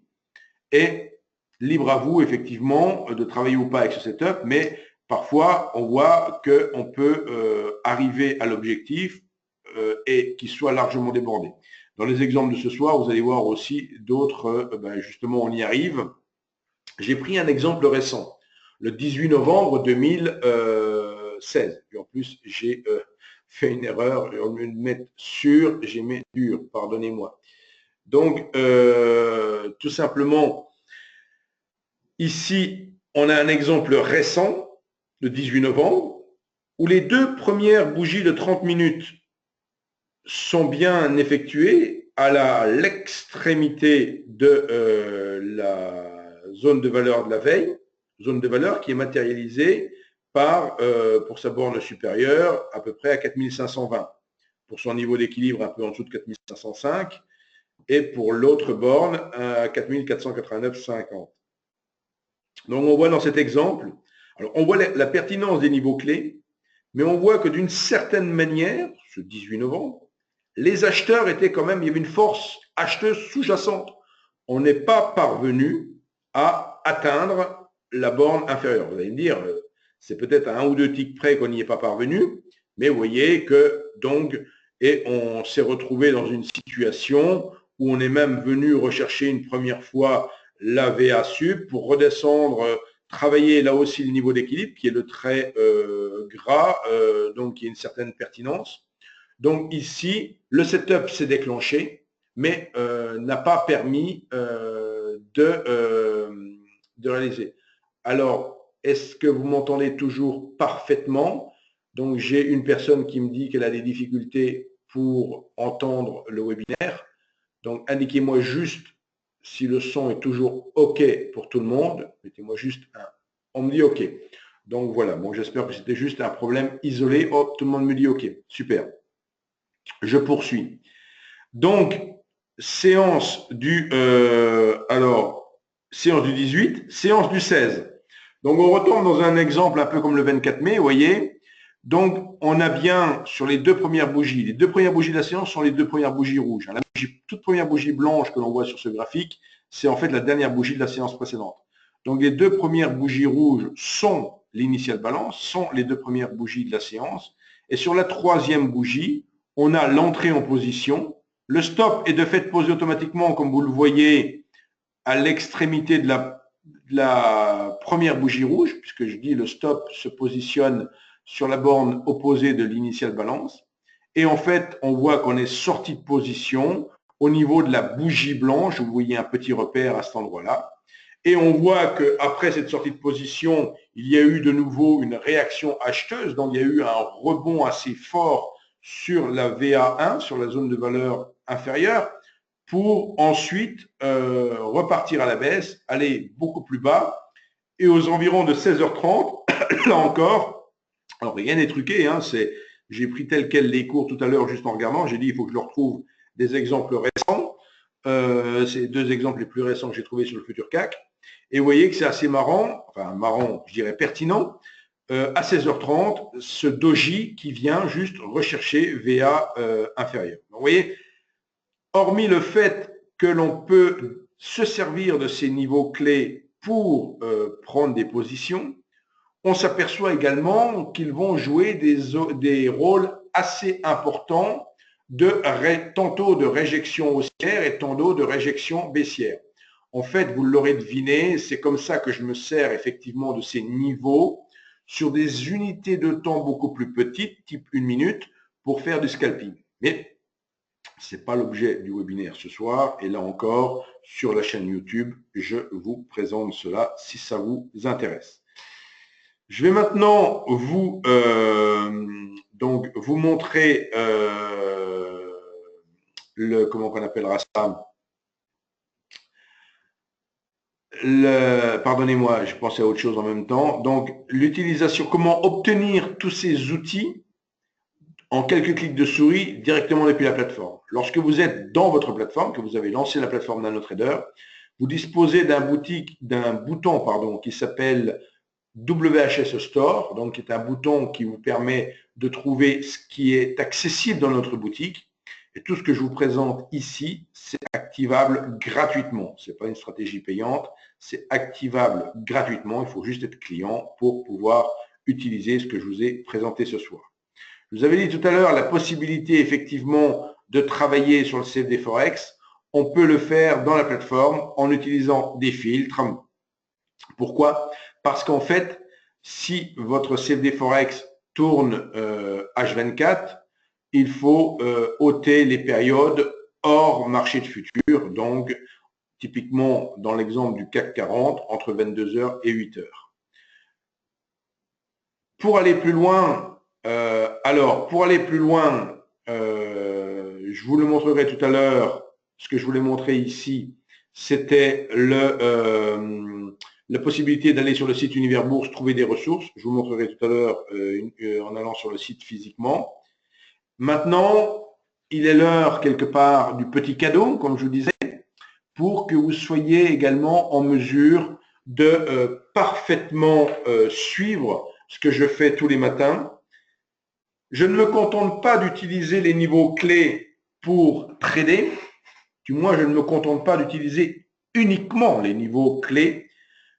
Et libre à vous, effectivement, de travailler ou pas avec ce setup, mais parfois, on voit qu'on peut arriver à l'objectif et qu'il soit largement débordé. Dans les exemples de ce soir, vous allez voir aussi d'autres, justement, on y arrive. J'ai pris un exemple récent, le 18 novembre 2016. Et en plus, j'ai fait une erreur, au lieu de mettre sur, j'ai mis dur, pardonnez-moi. Donc, tout simplement, ici, on a un exemple récent, le 18 novembre, où les deux premières bougies de 30 minutes sont bien effectuées à l'extrémité de la zone de valeur de la veille, zone de valeur qui est matérialisée par, pour sa borne supérieure, à peu près à 4520, pour son niveau d'équilibre un peu en dessous de 4505, et pour l'autre borne à 4489,50. Donc on voit dans cet exemple, alors on voit la pertinence des niveaux clés, mais on voit que d'une certaine manière, ce 18 novembre, les acheteurs étaient quand même, il y avait une force acheteuse sous-jacente. On n'est pas parvenu à atteindre la borne inférieure. Vous allez me dire, c'est peut-être à un ou deux ticks près qu'on n'y est pas parvenu, mais vous voyez que donc, et on s'est retrouvé dans une situation où on est même venu rechercher une première fois la VA sub pour redescendre, travailler là aussi le niveau d'équilibre qui est le trait gras, donc qui a une certaine pertinence. Donc ici, le setup s'est déclenché, mais n'a pas permis de réaliser. Alors, est-ce que vous m'entendez toujours parfaitement? Donc j'ai une personne qui me dit qu'elle a des difficultés pour entendre le webinaire. Donc indiquez-moi juste si le son est toujours OK pour tout le monde. Mettez-moi juste un. On me dit OK. Donc voilà, bon, j'espère que c'était juste un problème isolé. Hop, tout le monde me dit OK, super. Je poursuis. Donc, séance du, séance du 18, séance du 16. Donc, on retombe dans un exemple un peu comme le 24 mai, vous voyez. Donc, on a bien sur les deux premières bougies, les deux premières bougies de la séance sont les deux premières bougies rouges. La toute première bougie blanche que l'on voit sur ce graphique, c'est en fait la dernière bougie de la séance précédente. Donc, les deux premières bougies rouges sont l'initial balance, sont les deux premières bougies de la séance. Et sur la troisième bougie, on a l'entrée en position. Le stop est de fait posé automatiquement, comme vous le voyez, à l'extrémité de la première bougie rouge, puisque je dis le stop se positionne sur la borne opposée de l'initial balance. Et en fait, on voit qu'on est sorti de position au niveau de la bougie blanche. Vous voyez un petit repère à cet endroit-là. Et on voit qu'après cette sortie de position, il y a eu de nouveau une réaction acheteuse. Donc, il y a eu un rebond assez fort sur la VA1, sur la zone de valeur inférieure, pour ensuite repartir à la baisse, aller beaucoup plus bas. Et aux environs de 16h30, là encore, alors rien n'est truqué, hein, j'ai pris tel quel les cours tout à l'heure juste en regardant, j'ai dit il faut que je leur trouve des exemples récents. C'est deux exemples les plus récents que j'ai trouvés sur le futur CAC. Et vous voyez que c'est assez marrant, enfin marrant, je dirais pertinent, à 16h30, ce doji qui vient juste rechercher VA inférieur. Donc, vous voyez, hormis le fait que l'on peut se servir de ces niveaux clés pour prendre des positions, on s'aperçoit également qu'ils vont jouer des rôles assez importants tantôt de réjection haussière et tantôt de réjection baissière. En fait, vous l'aurez deviné, c'est comme ça que je me sers effectivement de ces niveaux sur des unités de temps beaucoup plus petites, type 1 minute, pour faire du scalping. Mais ce n'est pas l'objet du webinaire ce soir. Et là encore, sur la chaîne YouTube, je vous présente cela si ça vous intéresse. Je vais maintenant vous montrer comment on appellera ça, pardonnez-moi, je pensais à autre chose en même temps. Donc, l'utilisation, comment obtenir tous ces outils en quelques clics de souris directement depuis la plateforme. Lorsque vous êtes dans votre plateforme, que vous avez lancé la plateforme NanoTrader, vous disposez d'un bouton qui s'appelle WHS Store, donc qui est un bouton qui vous permet de trouver ce qui est accessible dans notre boutique. Et tout ce que je vous présente ici, c'est activable gratuitement. Ce n'est pas une stratégie payante, c'est activable gratuitement. Il faut juste être client pour pouvoir utiliser ce que je vous ai présenté ce soir. Je vous avais dit tout à l'heure la possibilité effectivement de travailler sur le CFD Forex. On peut le faire dans la plateforme en utilisant des filtres. Pourquoi? Parce qu'en fait, si votre CFD Forex tourne H24, il faut ôter les périodes hors marché de futur. Donc, typiquement, dans l'exemple du CAC 40, entre 22h et 8h. Pour aller plus loin, je vous le montrerai tout à l'heure. Ce que je voulais montrer ici, c'était la possibilité d'aller sur le site Univers Bourse, trouver des ressources. Je vous montrerai tout à l'heure en allant sur le site physiquement. Maintenant, il est l'heure quelque part du petit cadeau, comme je vous disais, pour que vous soyez également en mesure de parfaitement suivre ce que je fais tous les matins. Je ne me contente pas d'utiliser les niveaux clés pour trader, du moins je ne me contente pas d'utiliser uniquement les niveaux clés,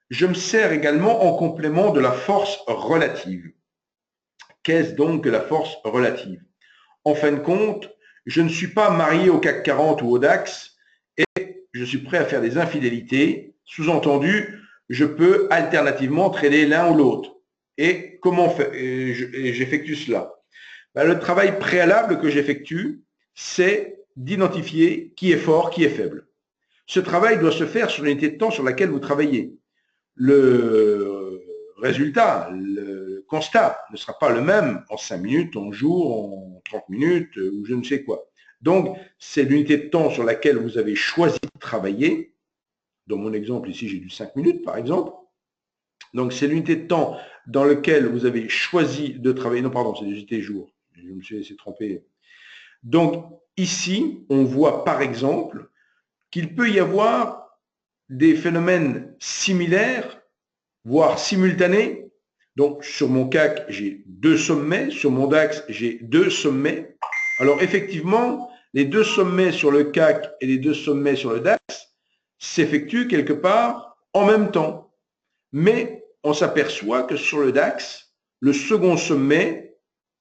je me sers également en complément de la force relative. Qu'est-ce donc que la force relative? En fin de compte, je ne suis pas marié au CAC 40 ou au DAX et je suis prêt à faire des infidélités. Sous-entendu, je peux alternativement trader l'un ou l'autre. Et comment j'effectue cela? Le travail préalable que j'effectue, c'est d'identifier qui est fort, qui est faible. Ce travail doit se faire sur l'unité de temps sur laquelle vous travaillez. Le résultat, le constat ne sera pas le même en 5 minutes, en jour, en 30 minutes ou je ne sais quoi. Donc, c'est l'unité de temps sur laquelle vous avez choisi de travailler. Dans mon exemple ici, j'ai du 5 minutes par exemple. Donc, c'est l'unité de temps dans lequel vous avez choisi de travailler. Non, pardon, c'est l'unité jour. Je me suis laissé tromper. Donc, ici, on voit par exemple qu'il peut y avoir des phénomènes similaires, voire simultanés. Donc, sur mon CAC, j'ai 2 sommets. Sur mon DAX, j'ai 2 sommets. Alors, effectivement, les 2 sommets sur le CAC et les 2 sommets sur le DAX s'effectuent quelque part en même temps. Mais on s'aperçoit que sur le DAX, le second sommet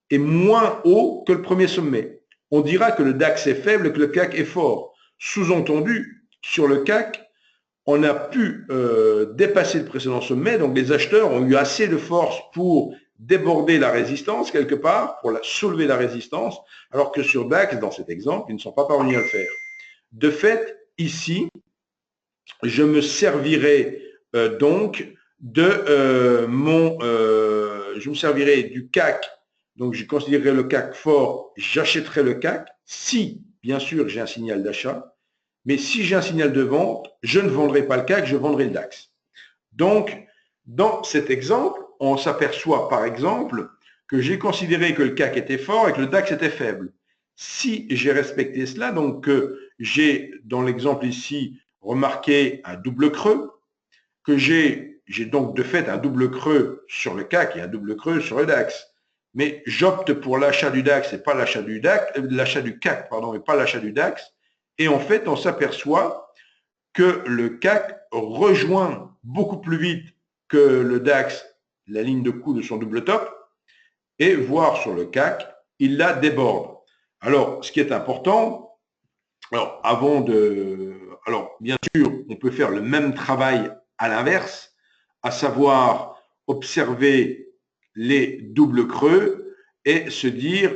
est moins haut que le premier sommet. On dira que le DAX est faible et que le CAC est fort. Sous-entendu, sur le CAC, on a pu dépasser le précédent sommet, donc les acheteurs ont eu assez de force pour déborder la résistance quelque part, pour soulever la résistance, alors que sur DAX, dans cet exemple, ils ne sont pas parvenus à le faire. De fait, ici, je me servirai donc de je me servirai du CAC, donc je considérerai le CAC fort, j'achèterai le CAC, si bien sûr j'ai un signal d'achat, mais si j'ai un signal de vente, je ne vendrai pas le CAC, je vendrai le DAX. Donc, dans cet exemple, on s'aperçoit par exemple que j'ai considéré que le CAC était fort et que le DAX était faible. Si j'ai respecté cela, donc j'ai dans l'exemple ici remarqué un double creux, que j'ai donc de fait un double creux sur le CAC et un double creux sur le DAX. Mais j'opte pour l'achat du DAX et pas l'achat du DAX, l'achat du CAC, pardon, et pas l'achat du DAX. Et en fait, on s'aperçoit que le CAC rejoint beaucoup plus vite que le DAX la ligne de coup de son double top, et voire sur le CAC, il la déborde. Alors, ce qui est important, alors bien sûr, on peut faire le même travail à l'inverse, à savoir observer les doubles creux et se dire,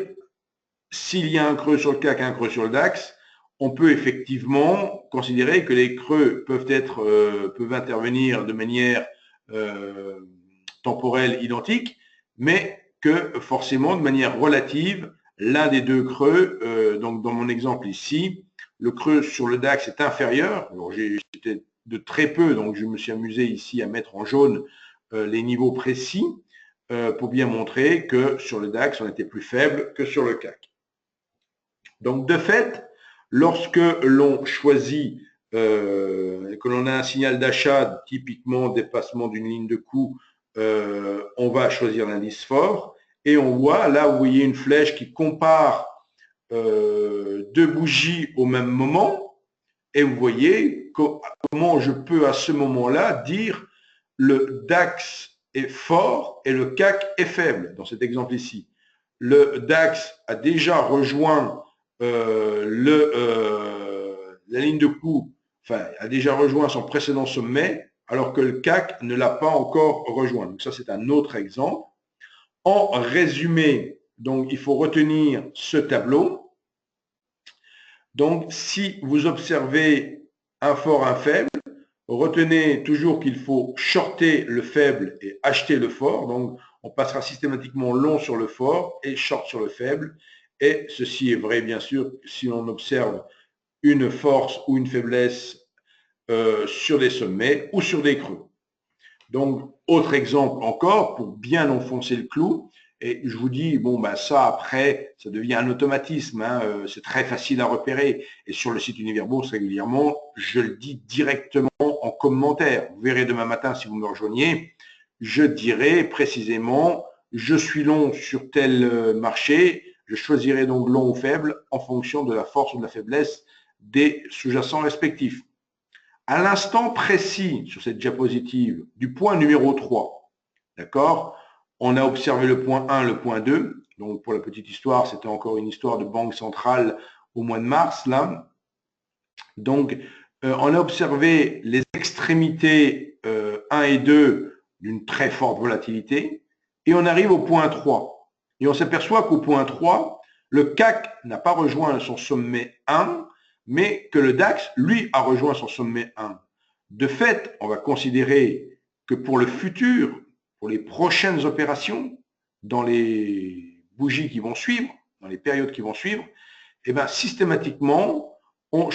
s'il y a un creux sur le CAC et un creux sur le DAX, on peut effectivement considérer que les creux peuvent intervenir de manière temporelle identique, mais que forcément de manière relative, l'un des deux creux, donc dans mon exemple ici, le creux sur le DAX est inférieur. Alors j'étais de très peu, donc je me suis amusé ici à mettre en jaune les niveaux précis pour bien montrer que sur le DAX, on était plus faible que sur le CAC. Donc, de fait, lorsque l'on choisit, que l'on a un signal d'achat, typiquement dépassement d'une ligne de coup, on va choisir l'indice fort. Et on voit, là, vous voyez une flèche qui compare deux bougies au même moment. Et vous voyez comment je peux, à ce moment-là, dire le DAX est fort et le CAC est faible, dans cet exemple ici. Le DAX a déjà rejoint la ligne de coup, enfin, a déjà rejoint son précédent sommet, alors que le CAC ne l'a pas encore rejoint. Donc ça, c'est un autre exemple. En résumé, donc, il faut retenir ce tableau. Donc, si vous observez un fort, un faible, retenez toujours qu'il faut shorter le faible et acheter le fort. Donc, on passera systématiquement long sur le fort et short sur le faible. Et ceci est vrai, bien sûr, si l'on observe une force ou une faiblesse sur des sommets ou sur des creux. Donc, autre exemple encore, pour bien enfoncer le clou, et je vous dis, bon, ben ça, après, ça devient un automatisme, hein, c'est très facile à repérer. Et sur le site Univers Bourse, régulièrement, je le dis directement en commentaire. Vous verrez demain matin, si vous me rejoignez, je dirai précisément, je suis long sur tel marché, je choisirai donc long ou faible en fonction de la force ou de la faiblesse des sous-jacents respectifs. À l'instant précis sur cette diapositive du point numéro 3, d'accord, on a observé le point 1, le point 2. Donc, pour la petite histoire, c'était encore une histoire de banque centrale au mois de mars, là. Donc, on a observé les extrémités 1 et 2 d'une très forte volatilité. Et on arrive au point 3. Et on s'aperçoit qu'au point 3, le CAC n'a pas rejoint son sommet 1, mais que le DAX, lui, a rejoint son sommet 1. De fait, on va considérer que pour le futur, pour les prochaines opérations, dans les bougies qui vont suivre, dans les périodes qui vont suivre, eh bien, systématiquement, on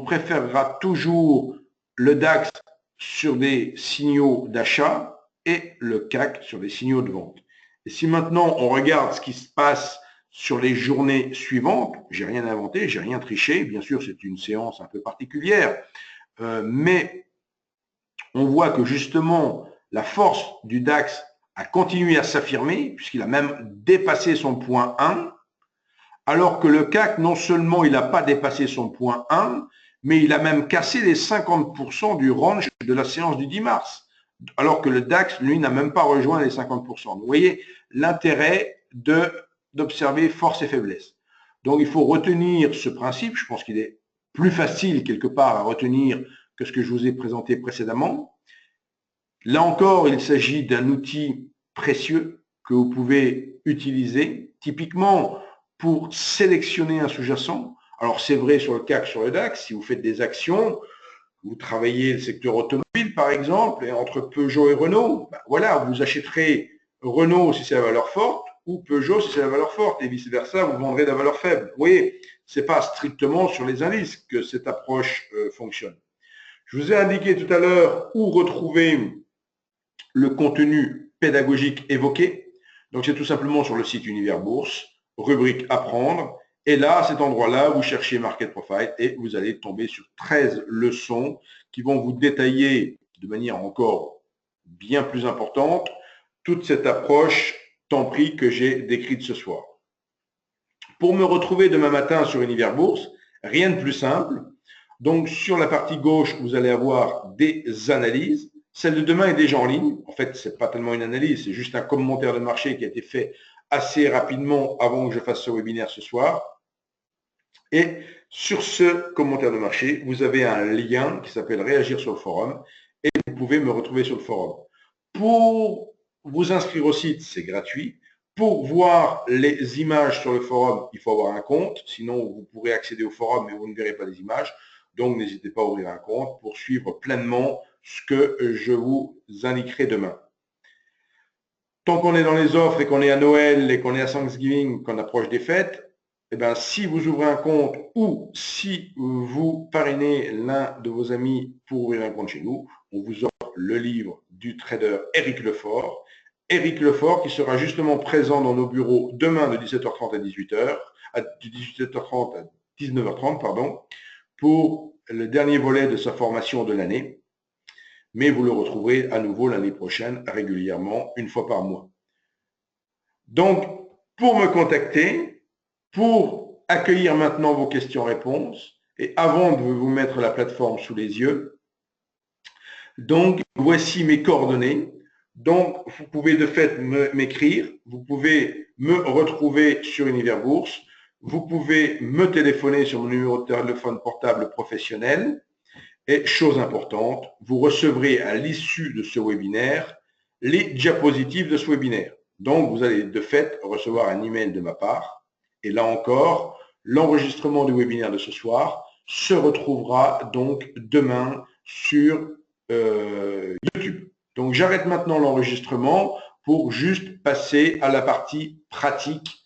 préférera toujours le DAX sur des signaux d'achat et le CAC sur les signaux de vente. Et si maintenant on regarde ce qui se passe sur les journées suivantes, j'ai rien inventé, j'ai rien triché, bien sûr c'est une séance un peu particulière, mais on voit que justement la force du DAX a continué à s'affirmer puisqu'il a même dépassé son point 1, alors que le CAC, non seulement il n'a pas dépassé son point 1, mais il a même cassé les 50% du range de la séance du 10 mars, alors que le DAX, lui, n'a même pas rejoint les 50%. Vous voyez l'intérêt d'observer force et faiblesse. Donc, il faut retenir ce principe. Je pense qu'il est plus facile, quelque part, à retenir que ce que je vous ai présenté précédemment. Là encore, il s'agit d'un outil précieux que vous pouvez utiliser, typiquement pour sélectionner un sous-jacent. Alors, c'est vrai sur le CAC, sur le DAX, si vous faites des actions, vous travaillez le secteur automobile, par exemple, et entre Peugeot et Renault, ben voilà, vous achèterez Renault si c'est la valeur forte, ou Peugeot si c'est la valeur forte, et vice-versa, vous vendrez la valeur faible. Vous voyez, ce n'est pas strictement sur les indices que cette approche fonctionne. Je vous ai indiqué tout à l'heure où retrouver le contenu pédagogique évoqué. Donc, c'est tout simplement sur le site Univers Bourse, rubrique Apprendre. Et là, à cet endroit-là, vous cherchez Market Profile et vous allez tomber sur 13 leçons qui vont vous détailler de manière encore bien plus importante toute cette approche temps pris que j'ai décrite ce soir. Pour me retrouver demain matin sur Univers Bourse, rien de plus simple. Donc, sur la partie gauche, vous allez avoir des analyses. Celle de demain est déjà en ligne. En fait, ce n'est pas tellement une analyse, c'est juste un commentaire de marché qui a été fait assez rapidement avant que je fasse ce webinaire ce soir. Et sur ce commentaire de marché, vous avez un lien qui s'appelle Réagir sur le forum et vous pouvez me retrouver sur le forum. Pour vous inscrire au site, c'est gratuit. Pour voir les images sur le forum, il faut avoir un compte. Sinon, vous pourrez accéder au forum, mais vous ne verrez pas les images. Donc, n'hésitez pas à ouvrir un compte pour suivre pleinement ce que je vous indiquerai demain. Tant qu'on est dans les offres et qu'on est à Noël et qu'on est à Thanksgiving, qu'on approche des fêtes, eh bien, si vous ouvrez un compte ou si vous parrainez l'un de vos amis pour ouvrir un compte chez nous, on vous offre le livre du trader Éric Lefort. Éric Lefort qui sera justement présent dans nos bureaux demain de 17h30 à 18h, de 17h30 à 19h30, pardon, pour le dernier volet de sa formation de l'année. Mais vous le retrouverez à nouveau l'année prochaine régulièrement, une fois par mois. Donc, pour me contacter, pour accueillir maintenant vos questions-réponses, et avant de vous mettre la plateforme sous les yeux, donc voici mes coordonnées. Donc, vous pouvez de fait m'écrire, vous pouvez me retrouver sur Univers Bourse, vous pouvez me téléphoner sur mon numéro de téléphone portable professionnel. Et chose importante, vous recevrez à l'issue de ce webinaire les diapositives de ce webinaire. Donc, vous allez de fait recevoir un email de ma part. Et là encore, l'enregistrement du webinaire de ce soir se retrouvera donc demain sur YouTube. Donc, j'arrête maintenant l'enregistrement pour juste passer à la partie pratique